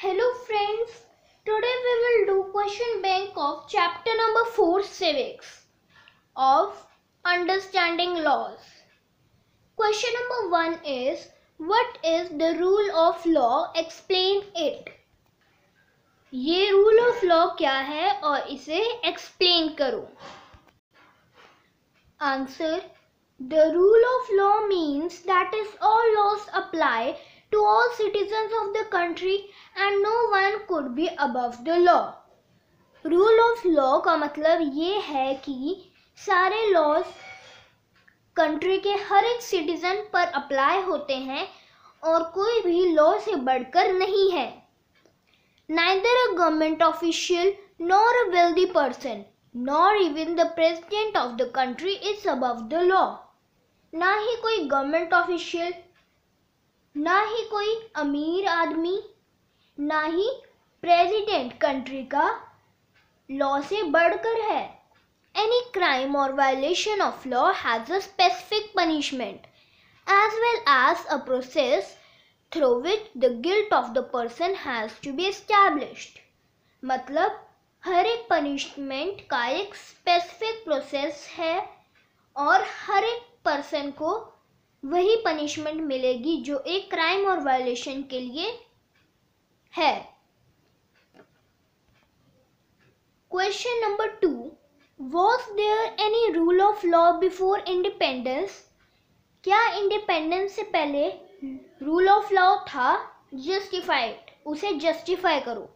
Hello friends, today we will do question bank of chapter number 4 civics of understanding laws. Question number 1 is what is the rule of law? Explain it. ये rule of law क्या है और इसे explain करो. Answer. The rule of law means that is all laws apply to all citizens of the country and no one could be above the law. Rule of law का मतलब ये है कि सारे laws कंट्री के हर एक citizen पर apply होते हैं और कोई भी लॉ से बढ़कर नहीं है. Neither a government official nor a wealthy person nor even the president of the country is above the law. ना ही कोई गवर्नमेंट ऑफिशियल, ना ही कोई अमीर आदमी, ना ही प्रेसिडेंट कंट्री का लॉ से बढ़कर है. Any crime or violation of law has a specific punishment as well as a process through which the guilt of the person has to be established. मतलब हर एक पनिशमेंट का एक स्पेसिफिक प्रोसेस है और हर एक पर्सन को वही पनिशमेंट मिलेगी जो एक क्राइम और वायलेशन के लिए है. Question number 2. Was there any rule of law before independence? क्या इंडिपेंडेंस से पहले रूल ऑफ लॉ था? जस्टिफाइड, उसे जस्टिफाई करो.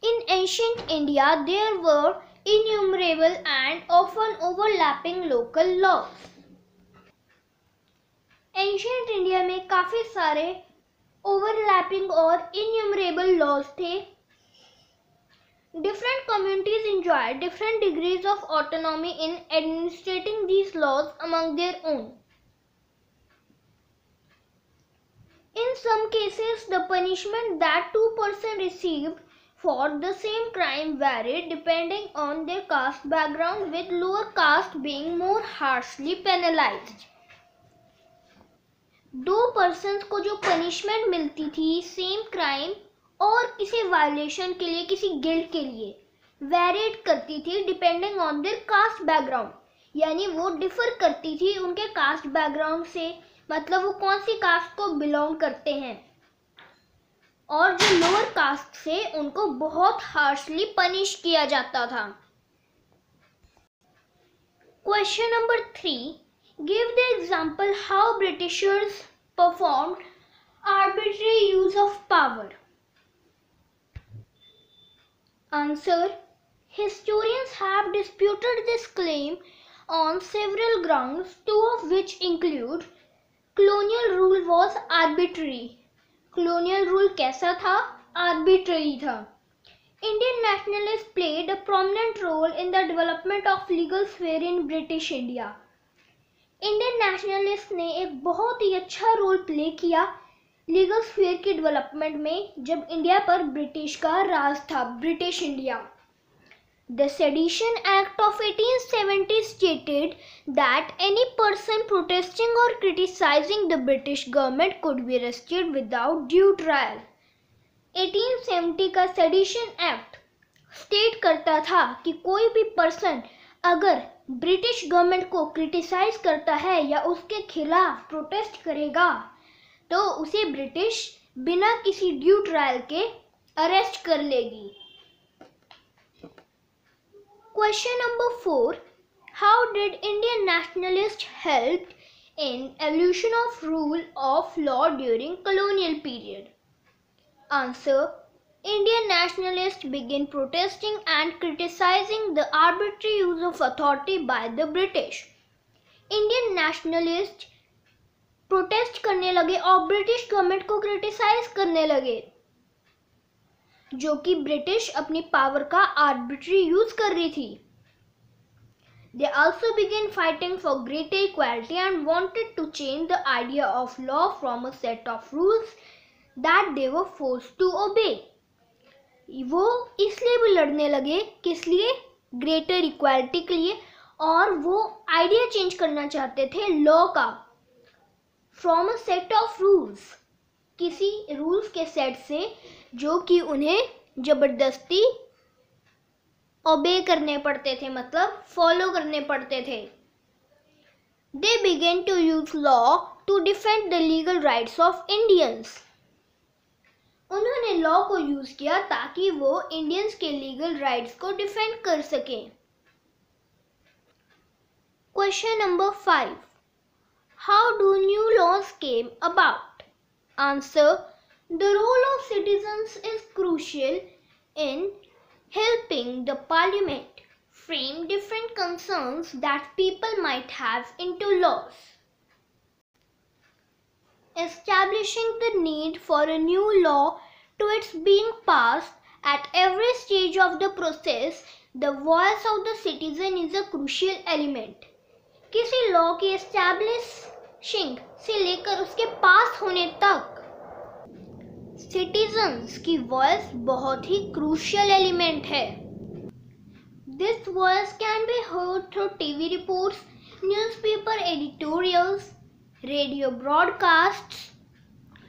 In ancient India, there were innumerable and often overlapping local laws. Ancient India में काफी सारे overlapping और innumerable laws थे. Different communities enjoyed different degrees of autonomy in administrating these laws among their own. In some cases, the punishment that two persons received for the same crime varied depending on their caste background, with lower caste being more harshly penalized. दो persons को जो punishment मिलती थी same crime और किसी violation के लिए, किसी गिल्ट के लिए, वेरिएट करती थी depending on their caste background. यानी वो डिफर करती थी उनके कास्ट बैकग्राउंड से, मतलब वो कौन सी कास्ट को बिलोंग करते हैं. और जो लोअर कास्ट से उनको बहुत हार्शली पनिश किया जाता था. Question number 3. Give the example how Britishers performed arbitrary use of power. Answer. Historians have disputed this claim on several grounds, two of which include colonial rule was arbitrary. Colonial rule कैसा था? Arbitrary था. Indian nationalists played a prominent role in the development of legal sphere in British India. Indian nationalist ने एक बहुत ही अच्छा role play किया legal sphere की development में जब इंडिया पर ब्रिटिश का राज था, British India. The sedition act of 1870 stated that any person protesting or criticizing the British government could be arrested without due trial. 1870 का सेडिशन एक्ट स्टेट करता था कि कोई भी पर्सन अगर ब्रिटिश गवर्नमेंट को क्रिटिसाइज करता है या उसके खिलाफ प्रोटेस्ट करेगा तो उसे ब्रिटिश बिना किसी ड्यू ट्रायल के अरेस्ट कर लेगी. Question number 4. How did Indian nationalist help in evolution of rule of law during colonial period? Answer. Indian nationalists began protesting and criticizing the arbitrary use of authority by the British. Indian nationalists protest करने लगे और British government को criticise करने लगे जो कि British अपनी power का आर्बिट्री यूज कर रही थी. They also began fighting for greater equality and wanted to change the idea of law from a set of rules that they were forced to obey. वो इसलिए भी लड़ने लगे, किस लिए? ग्रेटर इक्वालिटी के लिए. और वो आइडिया चेंज करना चाहते थे लॉ का, from a set of rules, किसी रूल्स के सेट से जो कि उन्हें जबरदस्ती ओबे करने पड़ते थे, मतलब फॉलो करने पड़ते थे। They began to use law to defend the legal rights of Indians. उन्होंने लॉ को यूज किया ताकि वो इंडियंस के लीगल राइट्स को डिफेंड कर सकें। Question number 5. How do new laws came about? Answer. The role of citizens is crucial in helping the parliament frame different concerns that people might have into laws. Establishing the need for a new law to its being passed at every stage of the process, the voice of the citizen is a crucial element. किसी law की establishing से लेकर उसके पास होने तक citizens की voice बहुत ही crucial element है। This voice can be heard through TV reports, newspaper editorials, radio broadcasts,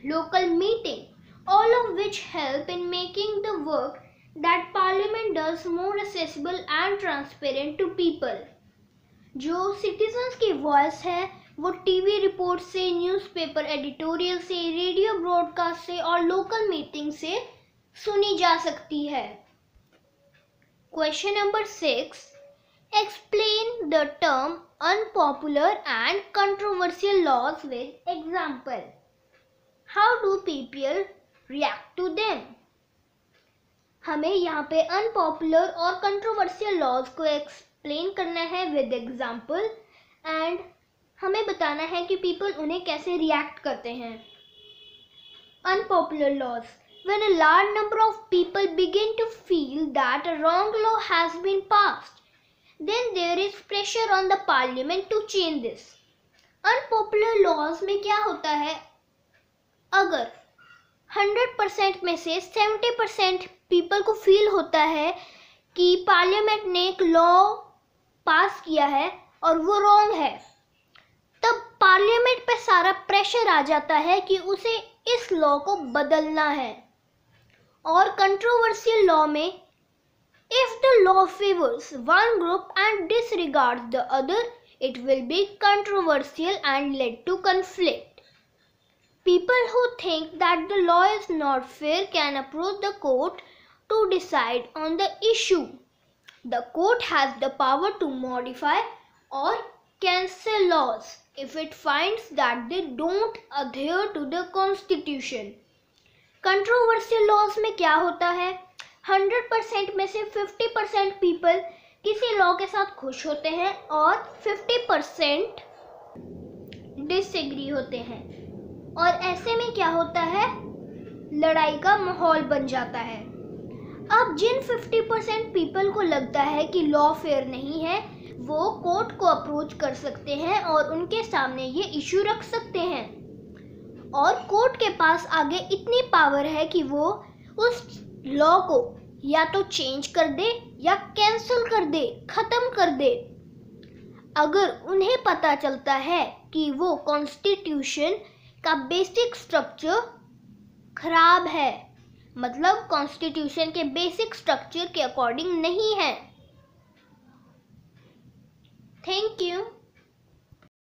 local meeting, all of which help in making the work that Parliament does more accessible and transparent to people. जो citizens की voice है वो TV report से, newspaper editorial से, radio broadcast से और local meeting से सुनी जा सकती है। Question number 6. Explain the term unpopular and controversial laws with example. How do people react to them? हमें यहाँ पे unpopular और controversial laws को एक्सप्लेन करना है विद एग्जाम्पल एंड हमें बताना है कि पीपल उन्हें कैसे रिएक्ट करते हैं। Unpopular laws. When a large number of people begin to feel that a wrong law has been passed, then there is pressure on the parliament to change this. Unpopular laws में क्या होता है, अगर 100% में से 70% people को feel होता है कि पार्लियामेंट ने एक लॉ पास किया है और वो रॉन्ग है, तब पार्लियामेंट पे सारा प्रेशर आ जाता है कि उसे इस लॉ को बदलना है। और कंट्रोवर्शियल लॉ में if the law favors one group and disregards the other, it will be controversial and lead to conflict. People who think that the law is not fair can approach the court to decide on the issue. The court has the power to modify or cancel laws if it finds that they don't adhere to the constitution. Controversial laws में क्या होता है, 100% में से 50% people किसी law के साथ खुश होते हैं और 50% डिसएग्री होते हैं और ऐसे में क्या होता है, लड़ाई का माहौल बन जाता है। अब जिन 50% पीपल को लगता है कि लॉ फेयर नहीं है वो कोर्ट को अप्रोच कर सकते हैं और उनके सामने ये इशू रख सकते हैं और कोर्ट के पास आगे इतनी पावर है कि वो उस लॉ को या तो चेंज कर दे या कैंसिल कर दे, खत्म कर दे। अगर उन्हें पता चलता है कि वो कॉन्स्टिट्यूशन का बेसिक स्ट्रक्चर खराब है, मतलब कॉन्स्टिट्यूशन के बेसिक स्ट्रक्चर के अकॉर्डिंग नहीं है। Thank you.